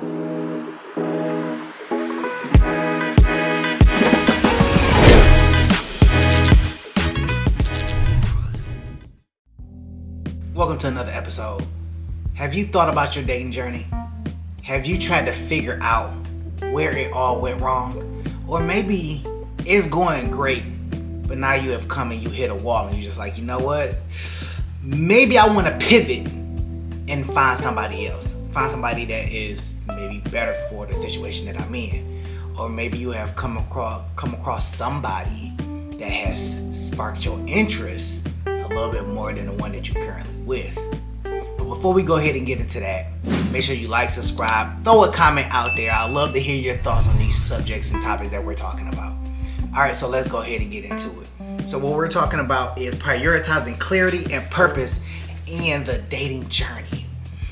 Welcome to another episode. Have you thought about your dating journey? Have you tried to figure out where it all went wrong? Or maybe it's going great, but now you have come and you hit a wall and you're just like, you know what? Maybe I want to pivot and find somebody else. Find somebody that is maybe better for the situation that I'm in. Or maybe you have come across somebody that has sparked your interest a little bit more than the one that you're currently with. But before we go ahead and get into that, make sure you like, subscribe, throw a comment out there. I'd love to hear your thoughts on these subjects and topics that we're talking about. Alright, so let's go ahead and get into it. So what we're talking about is prioritizing clarity and purpose in the dating journey.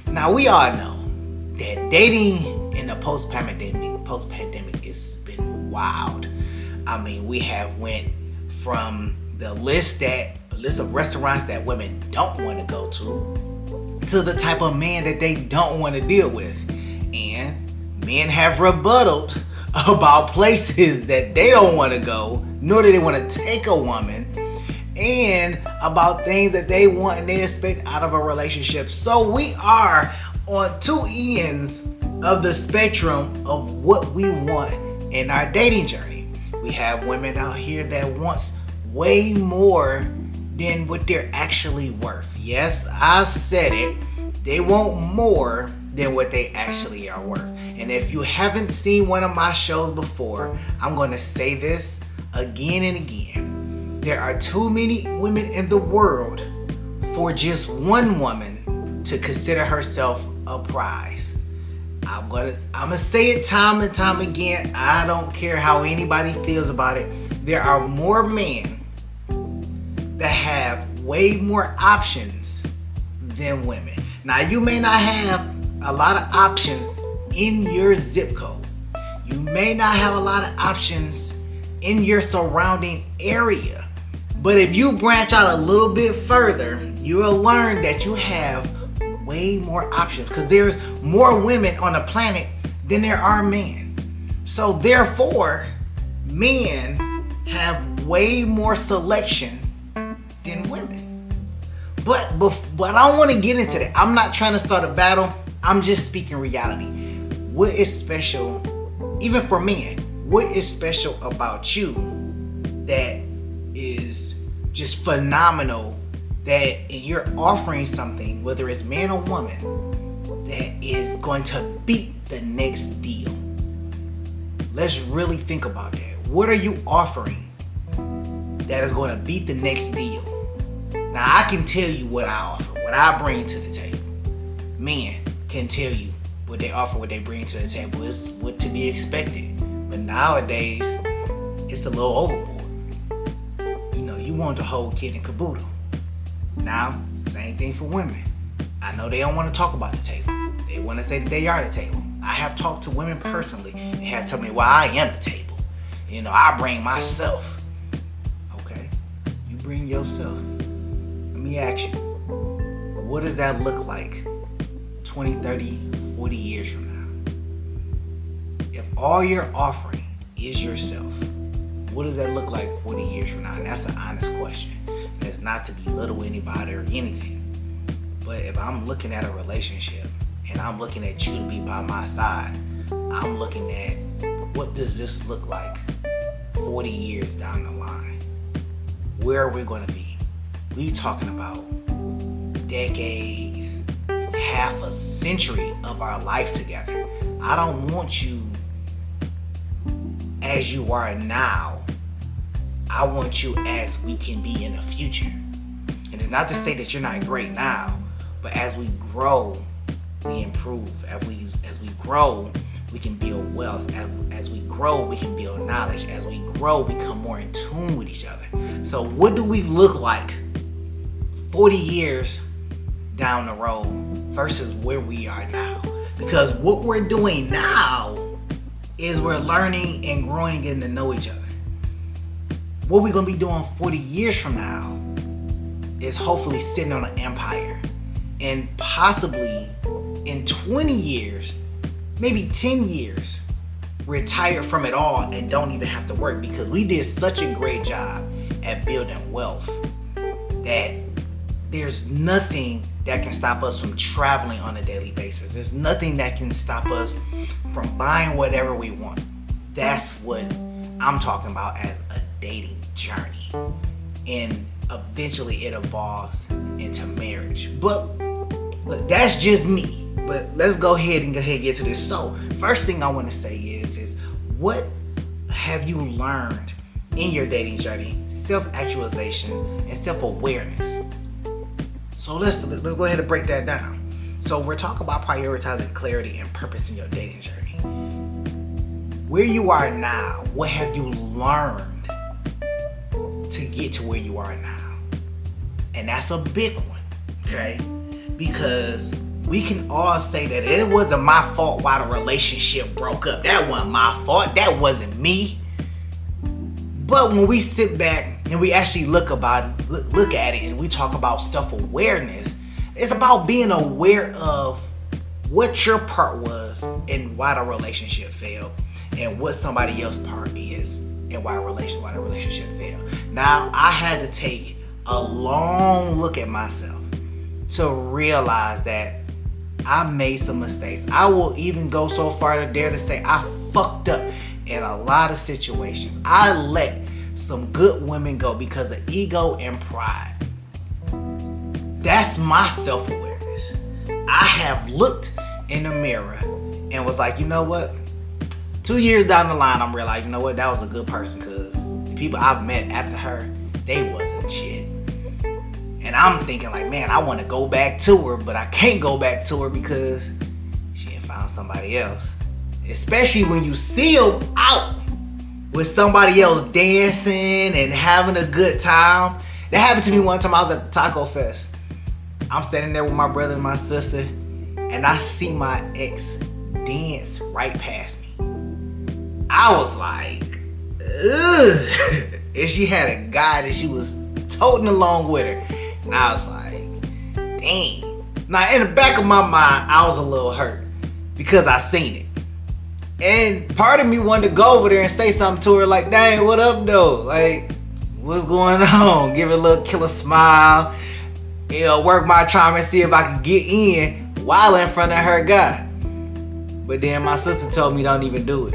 Now we all know that dating in the post-pandemic has been wild. I mean, we have went from the list of restaurants that women don't want to go to the type of man that they don't want to deal with. And men have rebutted about places that they don't want to go, nor do they want to take a woman, and about things that they want and they expect out of a relationship. So we are on two ends of the spectrum of what we want in our dating journey. We have women out here that wants way more than what they're actually worth. Yes, I said it. They want more than what they actually are worth. And if you haven't seen one of my shows before, I'm going to say this again and again. There are too many women in the world for just one woman to consider herself a prize. I'm gonna say it time and time again. I don't care how anybody feels about it. There are more men that have way more options than women. Now, you may not have a lot of options in your zip code. You may not have a lot of options in your surrounding area. But if you branch out a little bit further, you will learn that you have way more options, because there's more women on the planet than there are men. So therefore, men have way more selection than women. But I don't want to get into that. I'm not trying to start a battle. I'm just speaking reality. What is special, even for men, what is special about you that is just phenomenal, that you're offering something, whether it's man or woman, that is going to beat the next deal? Let's really think about that. What are you offering that is going to beat the next deal? Now, I can tell you what I offer, what I bring to the table. Men can tell you what they offer, what they bring to the table. It's what to be expected. But nowadays, it's a little overboard. You know, you want the whole kit and caboodle. Now, same thing for women. I know they don't want to talk about the table. They want to say that they are the table. I have talked to women personally and have told me, well, I am the table. You know, I bring myself. Okay, you bring yourself. Let me ask you, what does that look like 20, 30, 40 years from now? If all you're offering is yourself, what does that look like 40 years from now? And that's an honest question. And it's not to belittle anybody or anything. But if I'm looking at a relationship and I'm looking at you to be by my side, I'm looking at what does this look like 40 years down the line? Where are we going to be? We talking about decades, half a century of our life together. I don't want you as you are now. I want you as we can be in the future. And it's not to say that you're not great now, but as we grow, we improve. As we grow, we can build wealth. As we grow, we can build knowledge. As we grow, we become more in tune with each other. So what do we look like 40 years down the road versus where we are now? Because what we're doing now is we're learning and growing and getting to know each other. What we're going to be doing 40 years from now is hopefully sitting on an empire. And possibly in 20 years, maybe 10 years, retire from it all and don't even have to work because we did such a great job at building wealth that there's nothing that can stop us from traveling on a daily basis. There's nothing that can stop us from buying whatever we want. That's what I'm talking about as a dating journey. And eventually it evolves into marriage. But look, that's just me. But let's go ahead and get to this. So, first thing I want to say is what have you learned in your dating journey? Self-actualization and self-awareness. So let's go ahead and break that down. So we're talking about prioritizing clarity and purpose in your dating journey. Where you are now, what have you learned to get to where you are now? And that's a big one, okay? Because we can all say that it wasn't my fault why the relationship broke up. That wasn't my fault. That wasn't me. But when we sit back and we actually look at it and we talk about self-awareness, it's about being aware of what your part was and why the relationship failed, and what somebody else's part is and why the relationship failed. Now, I had to take a long look at myself to realize that I made some mistakes. I will even go so far to dare to say I fucked up in a lot of situations. I let some good women go because of ego and pride. That's my self-awareness. I have looked in the mirror and was like, you know what? 2 years down the line, I'm realizing, you know what? That was a good person, because the people I've met after her, they wasn't shit. And I'm thinking like, man, I want to go back to her, but I can't go back to her because she had found somebody else. Especially when you see them out with somebody else dancing and having a good time. That happened to me one time. I was at the Taco Fest. I'm standing there with my brother and my sister, and I see my ex dance right past me. I was like, ugh. And she had a guy that she was toting along with her. And I was like, dang. Now, in the back of my mind, I was a little hurt because I seen it. And part of me wanted to go over there and say something to her like, dang, what up, though? Like, what's going on? Give her a little killer smile. You know, work my charm and see if I can get in while in front of her guy. But then my sister told me don't even do it.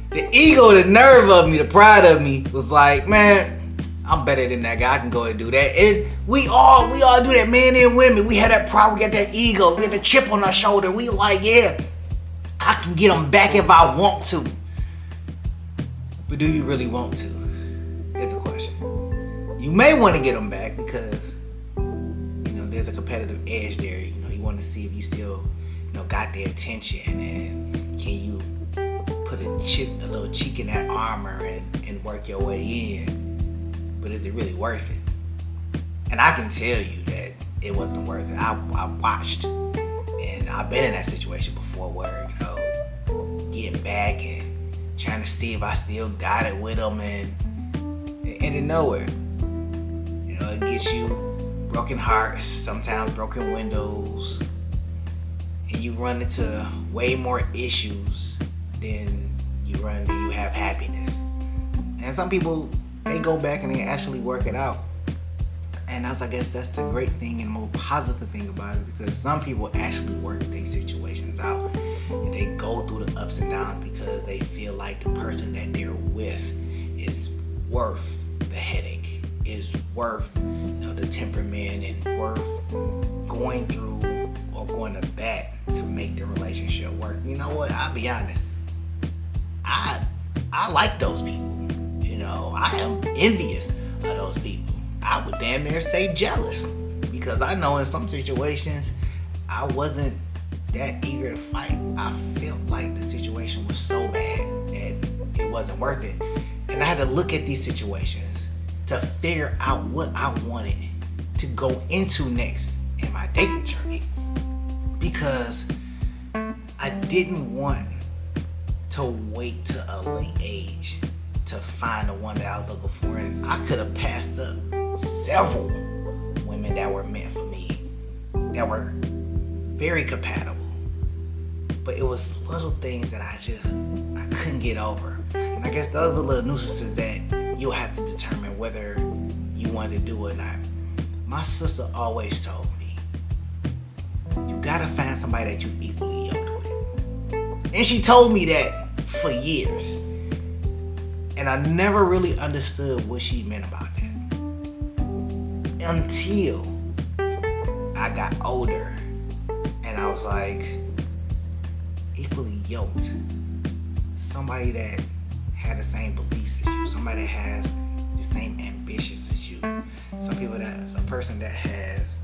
The ego, the nerve of me, the pride of me was like, man, I'm better than that guy. I can go and do that. And we all do that, men and women. We had that pride, we got that ego, we had the chip on our shoulder. We like, yeah, I can get them back if I want to. But do you really want to? Is the question. You may want to get them back because, you know, there's a competitive edge there. You know, you want to see if you still, you know, got their attention, and can you put a little cheek in that armor and work your way in. But is it really worth it? And I can tell you that it wasn't worth it. I watched, and I've been in that situation before where, you know, getting back and trying to see if I still got it with them, and it ended nowhere. You know, it gets you broken hearts, sometimes broken windows, and you run into way more issues than you have happiness. And some people, they go back and they actually work it out. And I guess that's the great thing and more positive thing about it, because some people actually work these situations out and they go through the ups and downs because they feel like the person that they're with is worth the headache, is worth, you know, the temperament, and worth going through or going to bat to make the relationship work. You know what? I'll be honest. I like those people. You know, I am envious of those people. I would damn near say jealous, because I know in some situations I wasn't that eager to fight. I felt like the situation was so bad that it wasn't worth it. And I had to look at these situations to figure out what I wanted to go into next in my dating journey, because I didn't want to wait to a late age to find the one that I was looking for. And I could have passed up several women that were meant for me, that were very compatible. But it was little things that I couldn't get over. And I guess those are little nuisances that you'll have to determine whether you want to do or not. My sister always told me, you gotta find somebody that you equally yoked with. And she told me that for years. And I never really understood what she meant about that. Until I got older and I was like, equally yoked. Somebody that had the same beliefs as you, somebody that has the same ambitions as you, a person that has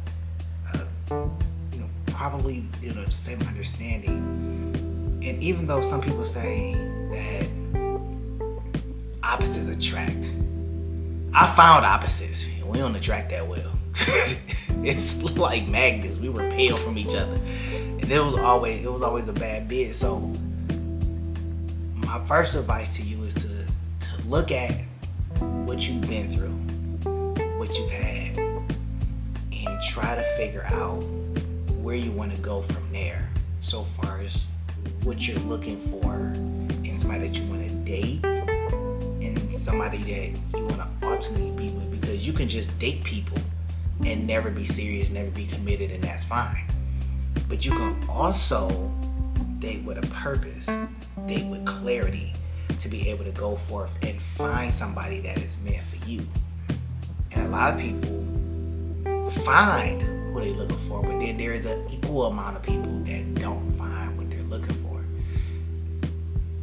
probably the same understanding. And even though some people say that opposites attract, I found opposites and we don't attract that well. It's like magnets, we repel from each other, and it was always a bad bid. So my first advice to you is to look at what you've been through, what you've had, and try to figure out where you want to go from there, so far as what you're looking for in somebody that you want to date and somebody that you want to ultimately be with. Because you can just date people and never be serious, never be committed, and that's fine. But you can also date with a purpose, date with clarity, to be able to go forth and find somebody that is meant for you. And a lot of people find who they're looking for, but then there is an equal amount of people that don't find what they're looking for.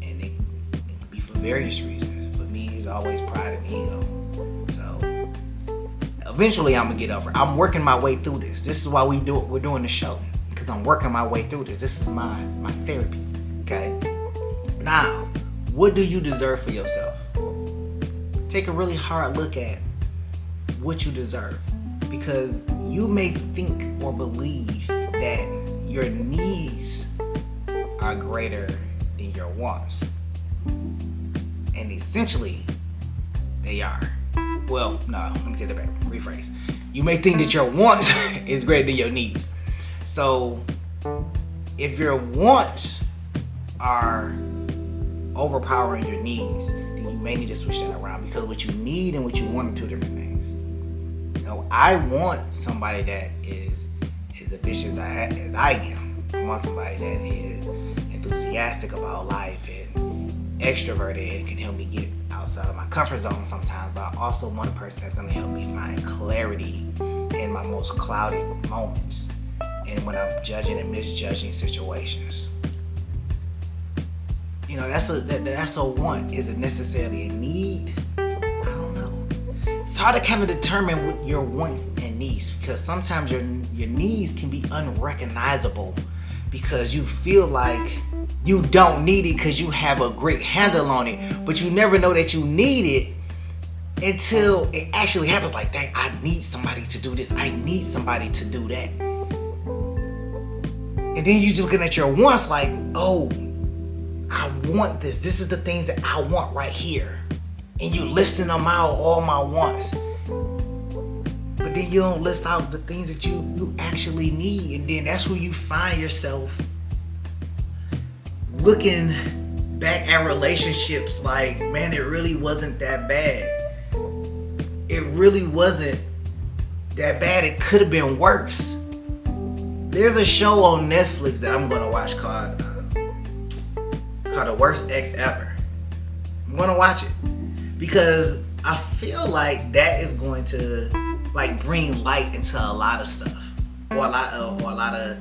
And it can be for various reasons. For me, it's always pride and ego. Eventually I'm gonna get over it. I'm working my way through this. This is why we're doing the show, because I'm working my way through this. This is my therapy. Okay? Now, what do you deserve for yourself? Take a really hard look at what you deserve, because you may think or believe that your needs are greater than your wants. And essentially, they are. Well, no, let me take that back. Rephrase. You may think that your wants is greater than your needs. So, if your wants are overpowering your needs, then you may need to switch that around, because what you need and what you want are two different things. I want somebody that is as ambitious as I am. I want somebody that is enthusiastic about life and extroverted and can help me get outside of my comfort zone sometimes, but I also want a person that's going to help me find clarity in my most clouded moments and when I'm judging and misjudging situations. That's a want. Is it necessarily a need? I don't know. It's hard to kind of determine what your wants and needs, because sometimes your needs can be unrecognizable because you feel like you don't need it because you have a great handle on it, but you never know that you need it until it actually happens. Like, dang, I need somebody to do this. I need somebody to do that. And then you're looking at your wants like, oh, I want this. This is the things that I want right here. And you listing them out, all my wants. But then you don't list out the things that you actually need. And then that's where you find yourself looking back at relationships like, man, it really wasn't that bad. It really wasn't that bad. It could have been worse. There's a show on Netflix that I'm gonna watch called The Worst Ex Ever. I'm gonna watch it because I feel like that is going to bring light into a lot of stuff, or a lot of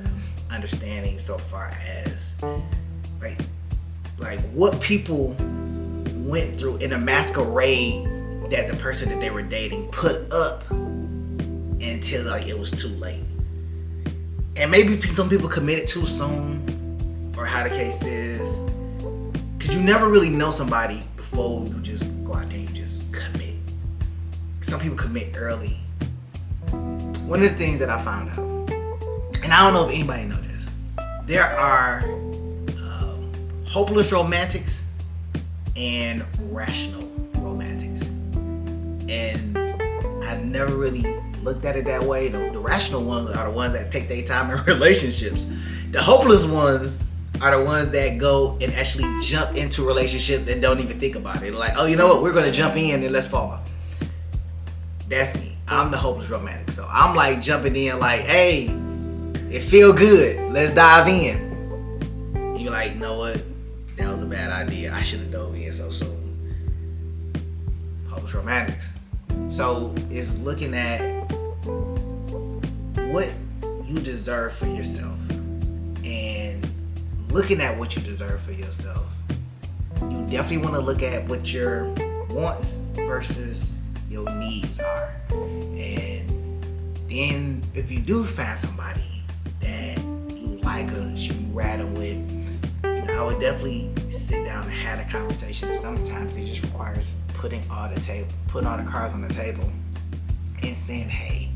understanding so far as like what people went through in a masquerade that the person that they were dating put up until it was too late. And maybe some people committed too soon, or how the case is, because you never really know somebody before you just go out there and you just commit. Some people commit early. One of the things that I found out, and I don't know if anybody knows this, there are hopeless romantics and rational romantics. And I never really looked at it that way. The rational ones are the ones that take their time in relationships. The hopeless ones are the ones that go and actually jump into relationships and don't even think about it. Like, oh, you know what? We're going to jump in and let's fall. That's me. I'm the hopeless romantic. So I'm like jumping in like, hey, it feel good. Let's dive in. And you're like, you know what? That was a bad idea. I should have dove in so soon. Hopeless romantics. So it's looking at what you deserve for yourself. And looking at what you deserve for yourself, you definitely want to look at what your wants versus your needs are. And then if you do find somebody that you like or that you ride them with, I would definitely sit down and have a conversation. And sometimes it just requires putting all the cards on the table and saying, hey,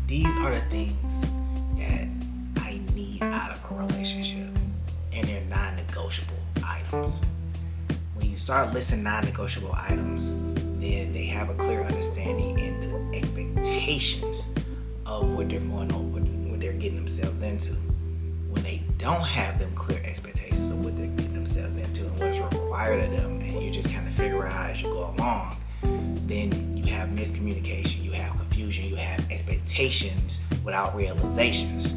these are the things that I need out of a relationship, and they're non-negotiable items. When you start listing non-negotiable items, then they have a clear understanding and the expectations of what they're going on, what they're getting themselves into. When they don't have them clear expectations of what they're getting themselves into and what's required of them, and you just kind of figure out as you go along, then you have miscommunication, you have confusion, you have expectations without realizations.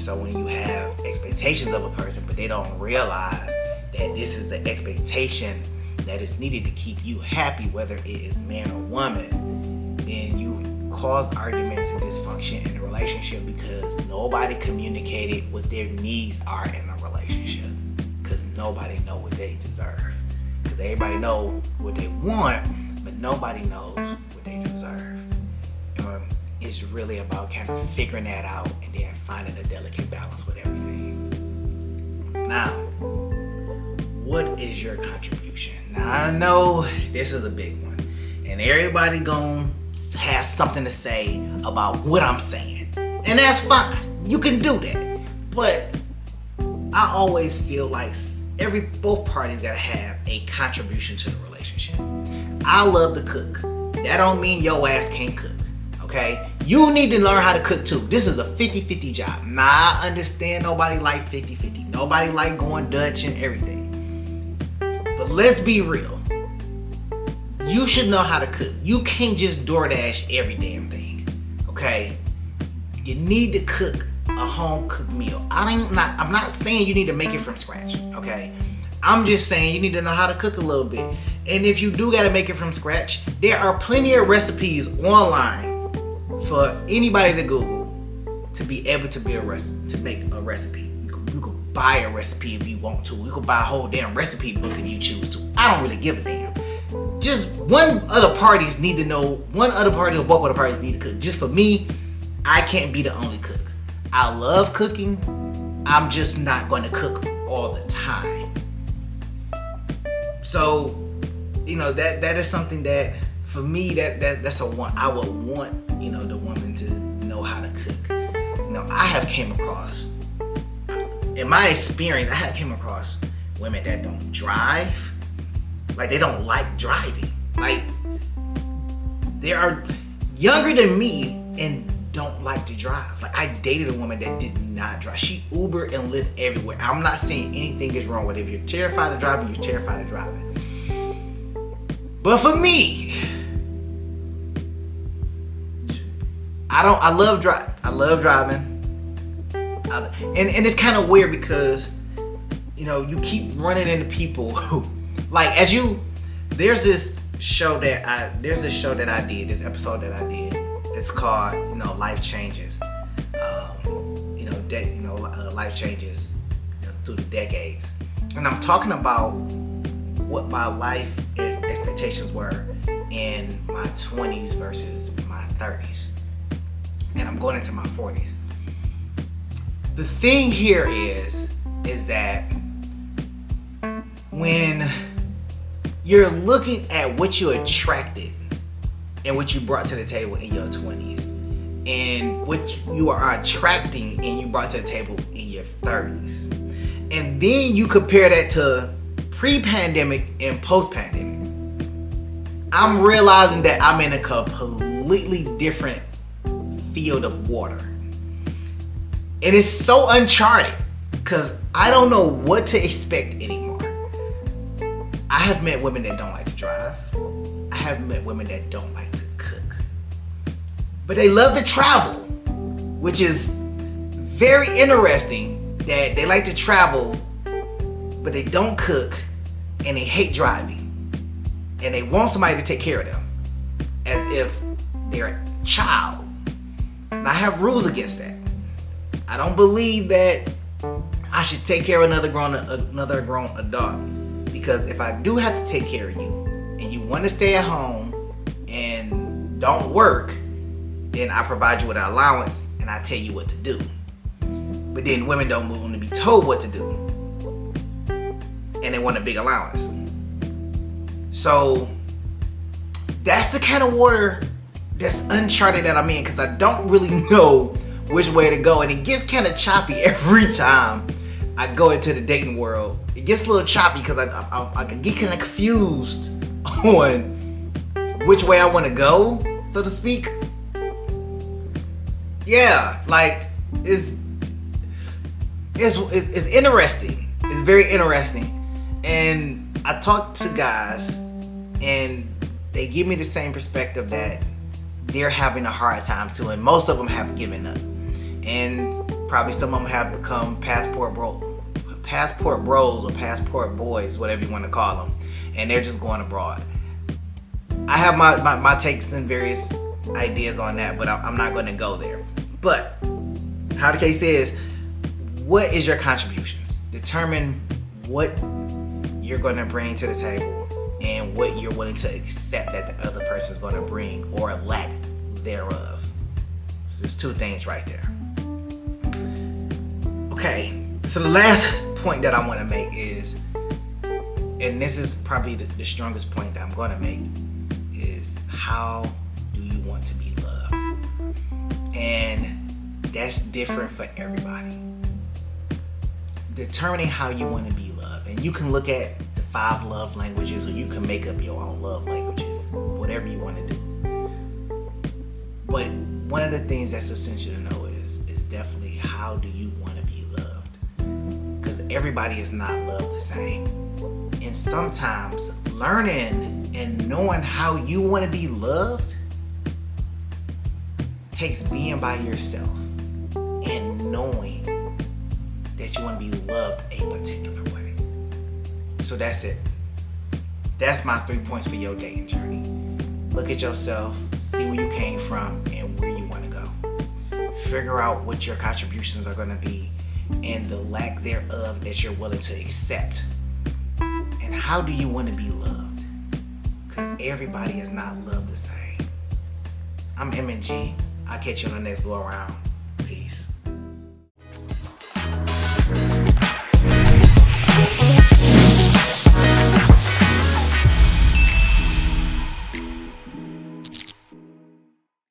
So when you have expectations of a person, but they don't realize that this is the expectation that is needed to keep you happy, whether it is man or woman, then you cause arguments and dysfunction in the relationship because nobody communicated what their needs are in a relationship. Because nobody know what they deserve. Because everybody know what they want, but nobody knows what they deserve. It's really about kind of figuring that out and then finding a delicate balance with everything. Now, what is your contribution? Now, I know this is a big one, and everybody gonna have something to say about what I'm saying, and that's fine. You can do that, but I always feel like both parties gotta have a contribution to the relationship. I love to cook. That don't mean your ass can't cook. Okay? You need to learn how to cook too. This is a 50-50 job. Now, I understand nobody like 50-50. Nobody like going Dutch and everything. But let's be real. You should know how to cook. You can't just DoorDash every damn thing. Okay? You need to cook a home cooked meal. I'm not saying you need to make it from scratch. Okay? I'm just saying you need to know how to cook a little bit. And if you do gotta make it from scratch, there are plenty of recipes online for anybody to Google to be able to make a recipe. You could buy a recipe if you want to. You could buy a whole damn recipe book if you choose to. I don't really give a damn. Just one other parties need to know. One other party or both other parties need to cook. Just for me, I can't be the only cook. I love cooking. I'm just not going to cook all the time. So, that is something that for me that's a want. I would want the woman to know how to cook. I have came across, in my experience, women that don't drive. Like, they don't like driving. Like, they are younger than me and don't like to drive. Like, I dated a woman that did not drive. She Uber and Lyft everywhere. I'm not saying anything is wrong with it. If you're terrified of driving, you're terrified of driving. But for me, I love driving. And it's kind of weird because, you keep running into people who, like, there's this episode that I did. It's called, Life Changes. Life changes through the decades. And I'm talking about what my life expectations were in my 20s versus my 30s. And I'm going into my 40s. The thing here is that when you're looking at what you attracted and what you brought to the table in your 20s and what you are attracting and you brought to the table in your 30s, and then you compare that to pre-pandemic and post-pandemic, I'm realizing that I'm in a completely different field of water. And it's so uncharted. Because I don't know what to expect anymore. I have met women that don't like to drive. I have met women that don't like to cook. But they love to travel, which is very interesting that they like to travel, but they don't cook and they hate driving. And they want somebody to take care of them as if they're a child. And I have rules against that. I don't believe that I should take care of another grown adult, because if I do have to take care of you and you want to stay at home and don't work, then I provide you with an allowance and I tell you what to do. But then women don't want to be told what to do, and they want a big allowance. So that's the kind of water that's uncharted that I'm in, because I don't really know which way to go, and it gets kind of choppy every time I go into the dating world. It gets a little choppy because I can get kind of confused on which way I want to go, so to speak. Yeah, like it's interesting. It's very interesting, and I talk to guys, and they give me the same perspective that they're having a hard time too, and most of them have given up, and probably some of them have become passport bros or passport boys, whatever you want to call them, and they're just going abroad. I have my takes and various ideas on that, but I'm not going to go there. But how the case is, what is your contributions? Determine what you're going to bring to the table and what you're willing to accept that the other person is going to bring, or lack thereof. So there's two things right there. Okay, so the last point that I want to make is, and this is probably the strongest point that I'm going to make, is how do you want to be loved? And that's different for everybody. Determining how you want to be loved, and you can look at the 5 love languages, or you can make up your own love languages, whatever you want to do. But one of the things that's essential to know is definitely, how do you want to be loved? Because everybody is not loved the same, and sometimes learning and knowing how you want to be loved takes being by yourself and knowing that you want to be loved a particular way. So that's it. That's my 3 points for your dating journey. Look at yourself, see where you came from and where you want to go. Figure out what your contributions are going to be and the lack thereof that you're willing to accept. And how do you want to be loved? Because everybody is not loved the same. I'm M&G. I'll catch you on the next go around.